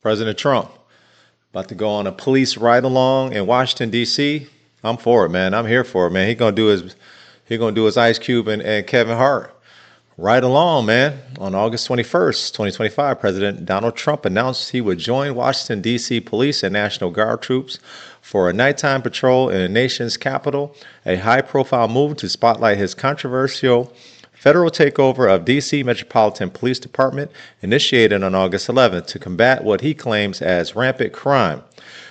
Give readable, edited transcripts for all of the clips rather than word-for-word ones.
President Trump about to go on a police ride along in Washington D.C. I'm for it, man. I'm here for it, man. He gonna do his Ice Cube and Kevin Hart right along, man. On August 21st, 2025, President Donald Trump announced he would join Washington D.C. police and National Guard troops for a nighttime patrol in the nation's capital, a high-profile move to spotlight his controversial federal takeover of D.C. Metropolitan Police Department, initiated on August 11th to combat what he claims as rampant crime.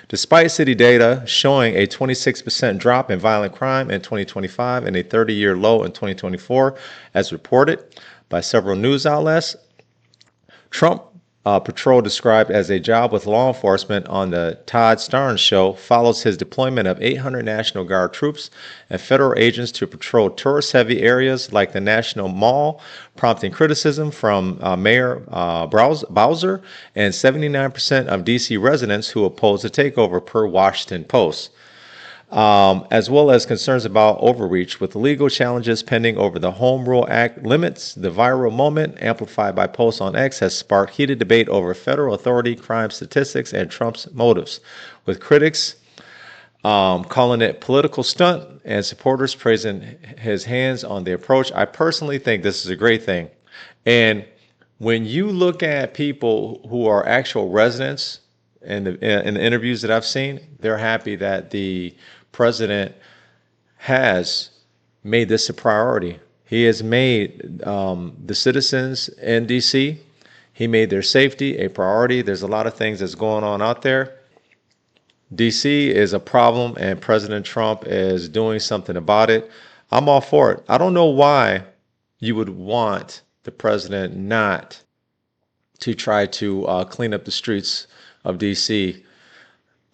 Despite city data showing a 26% drop in violent crime in 2025 and a 30-year low in 2024, as reported by several news outlets, Trump patrol, described as a job with law enforcement on the Todd Starnes show, follows his deployment of 800 National Guard troops and federal agents to patrol tourist-heavy areas like the National Mall, prompting criticism from Mayor Bowser and 79% of D.C. residents who oppose the takeover, per Washington Post. As well as concerns about overreach, with legal challenges pending over the Home Rule Act limits. The viral moment, amplified by posts on X, has sparked heated debate over federal authority, crime statistics, and Trump's motives, with critics calling it political stunt and supporters praising his hands on the approach. I personally think this is a great thing. And when you look at people who are actual residents in the interviews that I've seen, they're happy that the president has made this a priority. He has made the citizens in DC, he made their safety a priority. There's a lot of things that's going on out there. DC is a problem, and President Trump is doing something about it. I'm all for it. I don't know why you would want the president not to try to clean up the streets of DC.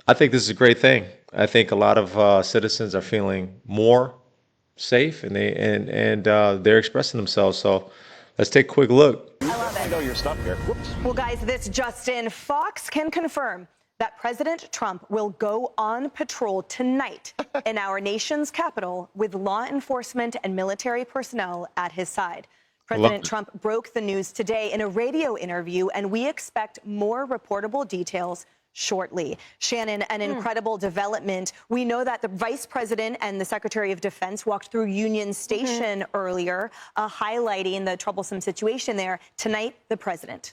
I think this is a great thing. I think a lot of citizens are feeling more safe, and they're expressing themselves. So let's take a quick look. I love it. I know your stuff here. Whoops. Well, guys, this just in. Fox can confirm that President Trump will go on patrol tonight in our nation's capital with law enforcement and military personnel at his side. President Trump broke the news today in a radio interview, and we expect more reportable details shortly. Shannon, an incredible development. We know that the Vice President and the Secretary of Defense walked through Union Station earlier, highlighting the troublesome situation there. Tonight, the President.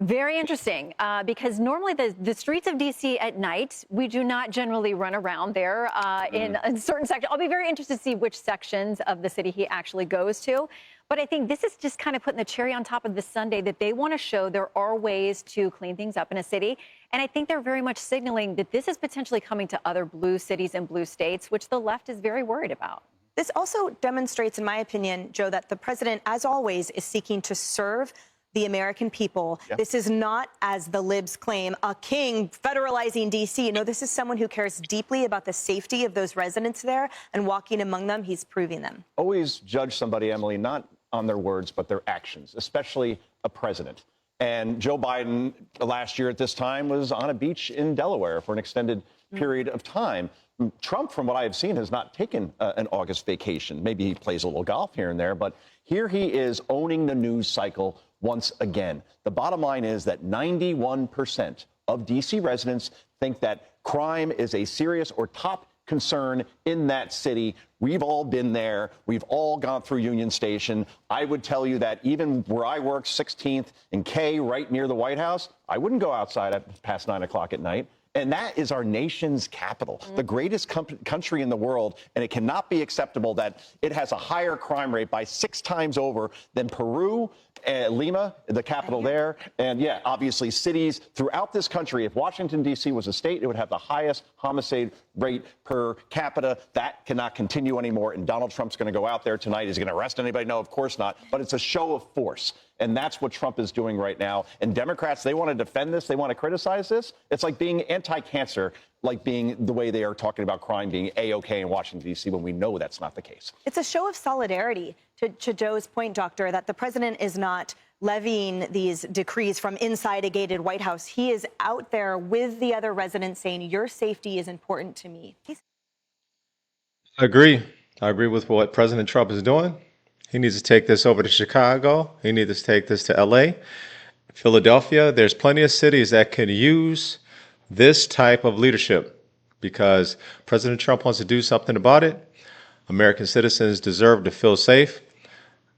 Very interesting, because normally the streets of D.C. at night, we do not generally run around there in certain sections. I'll be very interested to see which sections of the city he actually goes to. But I think this is just kind of putting the cherry on top of the sundae, that they want to show there are ways to clean things up in a city. And I think they're very much signaling that this is potentially coming to other blue cities and blue states, which the left is very worried about. This also demonstrates, in my opinion, Joe, that the president, as always, is seeking to serve the American people. Yep. This is not, as the libs claim, a king federalizing D.C. No, this is someone who cares deeply about the safety of those residents there, and walking among them, he's proving them. Always judge somebody, Emily, not on their words, but their actions, especially a president. And Joe Biden last year at this time was on a beach in Delaware for an extended period of time. Trump, from what I have seen, has not taken an August vacation. Maybe he plays a little golf here and there, but here he is owning the news cycle once again. The bottom line is that 91% of D.C. residents think that crime is a serious or top concern in that city. We've all been there. We've all gone through Union Station. I would tell you that even where I work, 16th and K, right near the White House, I wouldn't go outside at past 9 o'clock at night. And that is our nation's capital, the greatest country in the world. And it cannot be acceptable that it has a higher crime rate by 6 times over than Peru, Lima, the capital there. And yeah, obviously cities throughout this country. If Washington, D.C. was a state, it would have the highest homicide rate per capita. That cannot continue anymore. And Donald Trump's going to go out there tonight. Is he going to arrest anybody? No, of course not. But it's a show of force. And that's what Trump is doing right now. And Democrats, they want to defend this. They want to criticize this. It's like being anti-cancer, like being the way they are talking about crime being A-OK in Washington, D.C., when we know that's not the case. It's a show of solidarity, to Joe's point, Doctor, that the president is not levying these decrees from inside a gated White House. He is out there with the other residents saying, your safety is important to me. I agree. I agree with what President Trump is doing. He needs to take this over to Chicago. He needs to take this to L.A. Philadelphia, there's plenty of cities that could use this type of leadership because President Trump wants to do something about it. American citizens deserve to feel safe.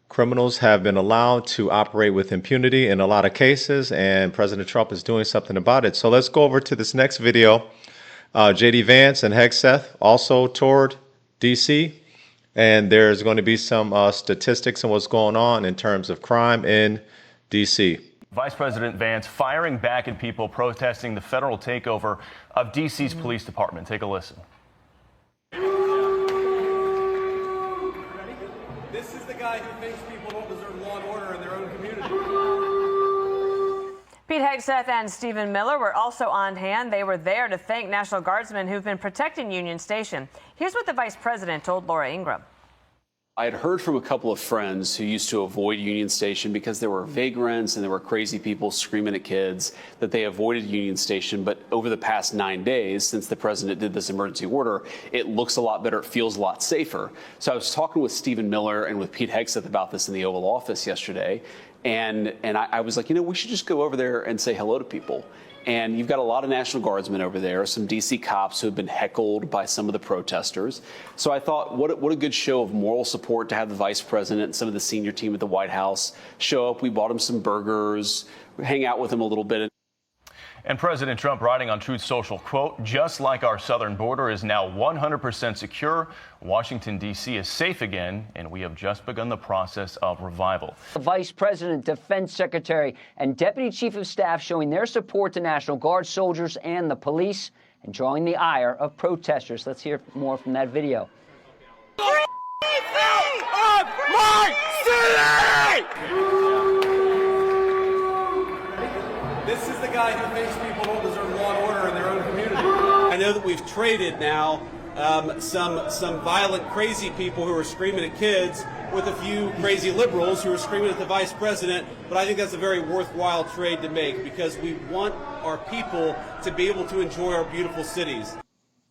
Criminals have been allowed to operate with impunity in a lot of cases, and President Trump is doing something about it. So let's go over to this next video. J.D. Vance and Hegseth also toured D.C., and there's going to be some statistics on what's going on in terms of crime in D.C. Vice President Vance firing back at people protesting the federal takeover of D.C.'s police department. Take a listen. This is the guy who thinks people don't deserve law and order in their own community. Pete Hegseth and Stephen Miller were also on hand. They were there to thank National Guardsmen who've been protecting Union Station. Here's what the vice president told Laura Ingraham. I had heard from a couple of friends who used to avoid Union Station because there were vagrants and there were crazy people screaming at kids, that they avoided Union Station. But over the past 9 days, since the president did this emergency order, it looks a lot better. It feels a lot safer. So I was talking with Stephen Miller and with Pete Hegseth about this in the Oval Office yesterday. And I was like, we should just go over there and say hello to people. And you've got a lot of National Guardsmen over there, some D.C. cops who have been heckled by some of the protesters. So I thought, what a good show of moral support to have the vice president and some of the senior team at the White House show up. We bought him some burgers, hang out with him a little bit. And President Trump writing on Truth Social, quote, just like our southern border is now 100% secure, Washington, D.C. is safe again, and we have just begun the process of revival. The Vice President, Defense Secretary, and Deputy Chief of Staff showing their support to National Guard soldiers and the police and drawing the ire of protesters. Let's hear more from that video. This is the guy who thinks people don't deserve law and order in their own community. I know that we've traded now some violent, crazy people who are screaming at kids with a few crazy liberals who are screaming at the vice president, but I think that's a very worthwhile trade to make because we want our people to be able to enjoy our beautiful cities.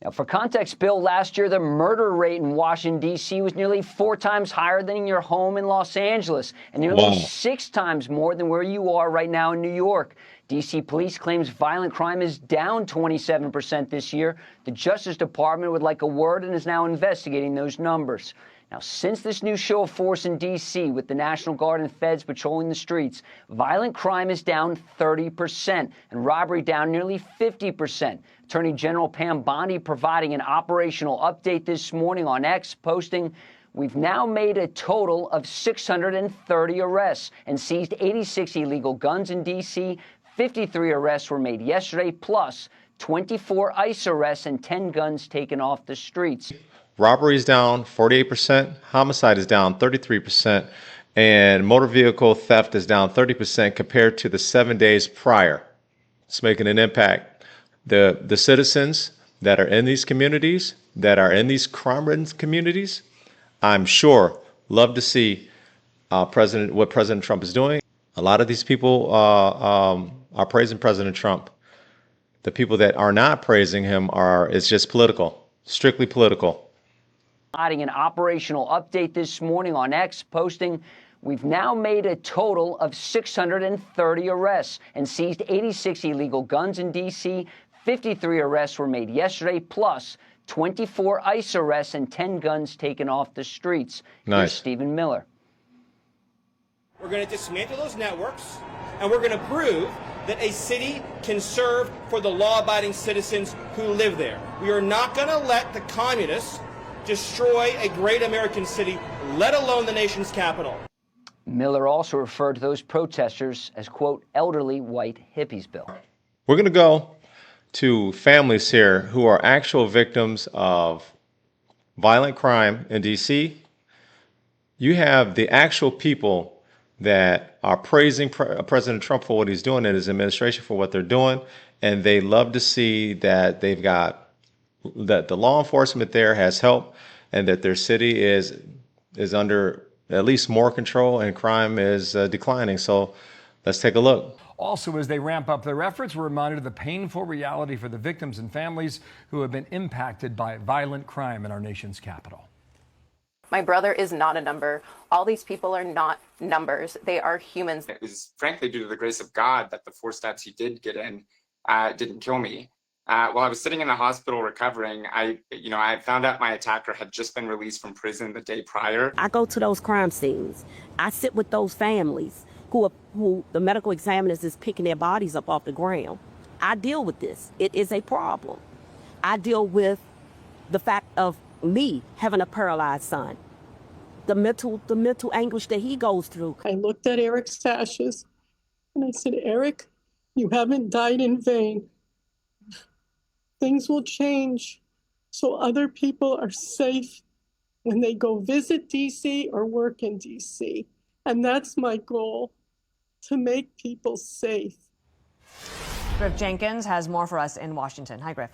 Now, for context, Bill, last year the murder rate in Washington, D.C. was nearly 4 times higher than in your home in Los Angeles and nearly 6 times more than where you are right now in New York. D.C. police claims violent crime is down 27% this year. The Justice Department would like a word and is now investigating those numbers. Now, since this new show of force in D.C. with the National Guard and feds patrolling the streets, violent crime is down 30% and robbery down nearly 50%. Attorney General Pam Bondi providing an operational update this morning on X, posting, we've now made a total of 630 arrests and seized 86 illegal guns in D.C. 53 arrests were made yesterday, plus 24 ICE arrests and 10 guns taken off the streets. Robbery is down 48%, homicide is down 33%, and motor vehicle theft is down 30% compared to the 7 days prior. It's making an impact. The citizens that are in these communities, that are in these crime-ridden communities, I'm sure love to see what President Trump is doing. A lot of these people are praising President Trump. The people that are not praising him it's just political, strictly political. Providing an operational update this morning on X, posting, we've now made a total of 630 arrests and seized 86 illegal guns in D.C. 53 arrests were made yesterday, plus 24 ICE arrests and 10 guns taken off the streets. Nice. Here's Stephen Miller. We're going to dismantle those networks, and we're going to prove that a city can serve for the law-abiding citizens who live there. We are not going to let the communists destroy a great American city, let alone the nation's capital. Miller also referred to those protesters as, quote, elderly white hippies, Bill. We're going to go to families here who are actual victims of violent crime in D.C. You have the actual people that are praising President Trump for what he's doing and his administration for what they're doing, and they love to see that that the law enforcement there has help and that their city is under at least more control and crime is declining. So let's take a look. Also, as they ramp up their efforts, we're reminded of the painful reality for the victims and families who have been impacted by violent crime in our nation's capital. My brother is not a number. All these people are not numbers. They are humans. It was frankly due to the grace of God that the 4 steps he did get in didn't kill me. While I was sitting in the hospital recovering, I found out my attacker had just been released from prison the day prior. I go to those crime scenes. I sit with those families who the medical examiners is picking their bodies up off the ground. I deal with this. It is a problem. I deal with the fact of me having a paralyzed son, the mental anguish that he goes through. I looked at Eric's ashes and I said, Eric, you haven't died in vain. Things will change so other people are safe when they go visit DC or work in DC. And that's my goal, to make people safe. Griff Jenkins has more for us in Washington. Hi, Griff.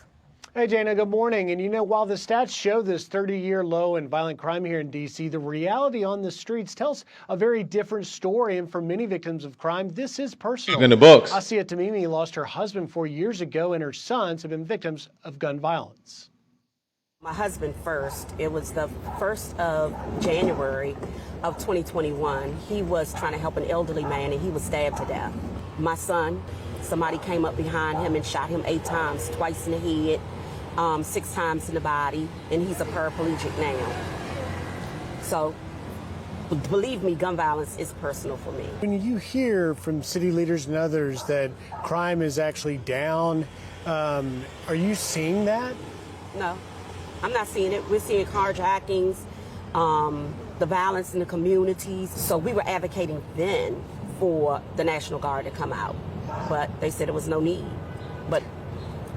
Hey, Jana, good morning. And while the stats show this 30-year low in violent crime here in D.C., the reality on the streets tells a very different story. And for many victims of crime, this is personal. In the books. Asia Tamimi lost her husband 4 years ago, and her sons have been victims of gun violence. My husband first. It was the 1st of January of 2021. He was trying to help an elderly man, and he was stabbed to death. My son, somebody came up behind him and shot him 8 times, twice in the head, 6 times in the body, and he's a paraplegic now. So, believe me, gun violence is personal for me. When you hear from city leaders and others that crime is actually down, are you seeing that? No, I'm not seeing it. We're seeing carjackings, the violence in the communities. So we were advocating then for the National Guard to come out, but they said there was no need. But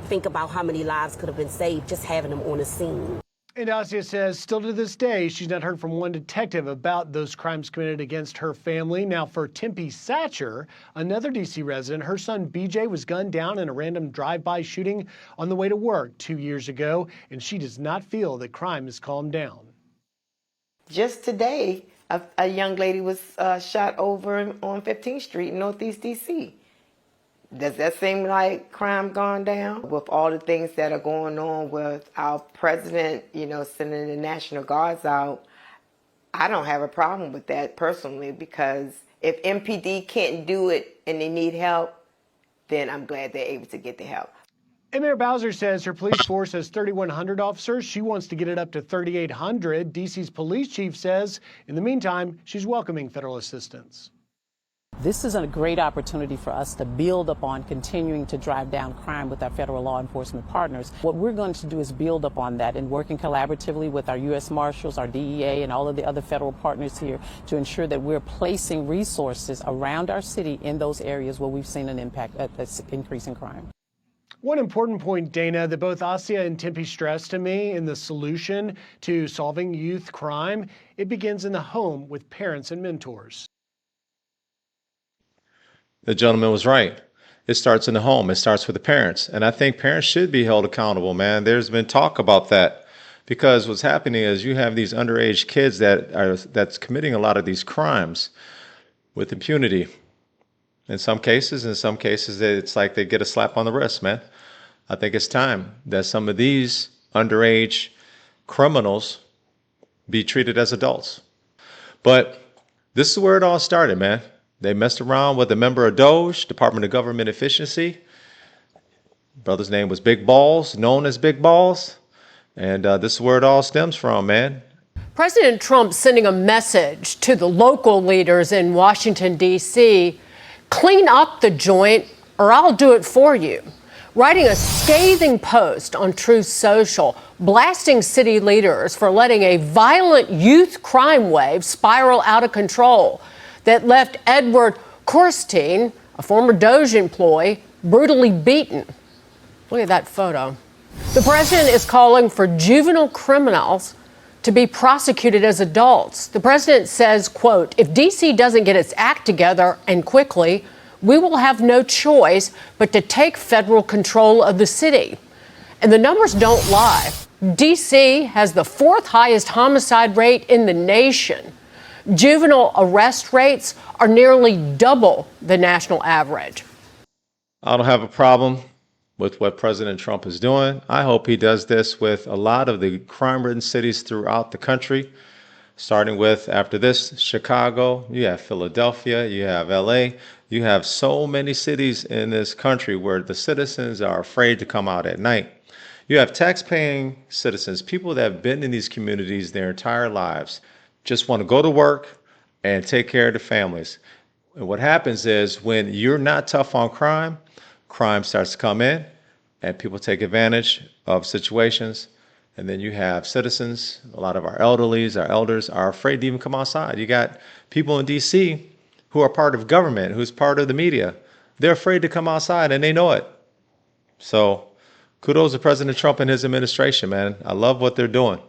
think about how many lives could have been saved just having them on the scene. And Asia says still to this day, she's not heard from one detective about those crimes committed against her family. Now, for Tempe Satcher, another D.C. resident, her son BJ was gunned down in a random drive-by shooting on the way to work 2 years ago, and she does not feel that crime has calmed down. Just today, a young lady was shot over on 15th Street in Northeast D.C. Does that seem like crime gone down? With all the things that are going on with our president, sending the National Guards out, I don't have a problem with that personally, because if MPD can't do it and they need help, then I'm glad they're able to get the help. And Mayor Bowser says her police force has 3,100 officers. She wants to get it up to 3,800. D.C.'s police chief says, in the meantime, she's welcoming federal assistance. This is a great opportunity for us to build upon continuing to drive down crime with our federal law enforcement partners. What we're going to do is build upon that and working collaboratively with our U.S. Marshals, our DEA, and all of the other federal partners here to ensure that we're placing resources around our city in those areas where we've seen an impact, that's increasing crime. One important point, Dana, that both Asia and Tempe stressed to me in the solution to solving youth crime, it begins in the home with parents and mentors. The gentleman was right. It starts in the home. It starts with the parents. And I think parents should be held accountable, man. There's been talk about that, because what's happening is you have these underage kids that's committing a lot of these crimes with impunity. In some cases, it's like they get a slap on the wrist, man. I think it's time that some of these underage criminals be treated as adults. But this is where it all started, man. They messed around with a member of DOGE, Department of Government Efficiency. Brother's name was Big Balls, known as Big Balls. And this is where it all stems from, man. President Trump sending a message to the local leaders in Washington, D.C., clean up the joint or I'll do it for you. Writing a scathing post on Truth Social, blasting city leaders for letting a violent youth crime wave spiral out of control that left Edward Korstein, a former DOGE employee, brutally beaten. Look at that photo. The president is calling for juvenile criminals to be prosecuted as adults. The president says, quote, if D.C. doesn't get its act together and quickly, we will have no choice but to take federal control of the city. And the numbers don't lie. D.C. has the 4th highest homicide rate in the nation. Juvenile arrest rates are nearly double the national average. I don't have a problem with what President Trump is doing. I hope he does this with a lot of the crime-ridden cities throughout the country. starting with, after this, Chicago, you have Philadelphia, you have LA, you have so many cities in this country where the citizens are afraid to come out at night. You have tax-paying citizens, people that have been in these communities their entire lives, just want to go to work and take care of the families. And what happens is when you're not tough on crime, crime starts to come in and people take advantage of situations. And then you have citizens, a lot of our elderlies, our elders are afraid to even come outside. You got people in DC who are part of government, who's part of the media. They're afraid to come outside and they know it. So kudos to President Trump and his administration, man. I love what they're doing.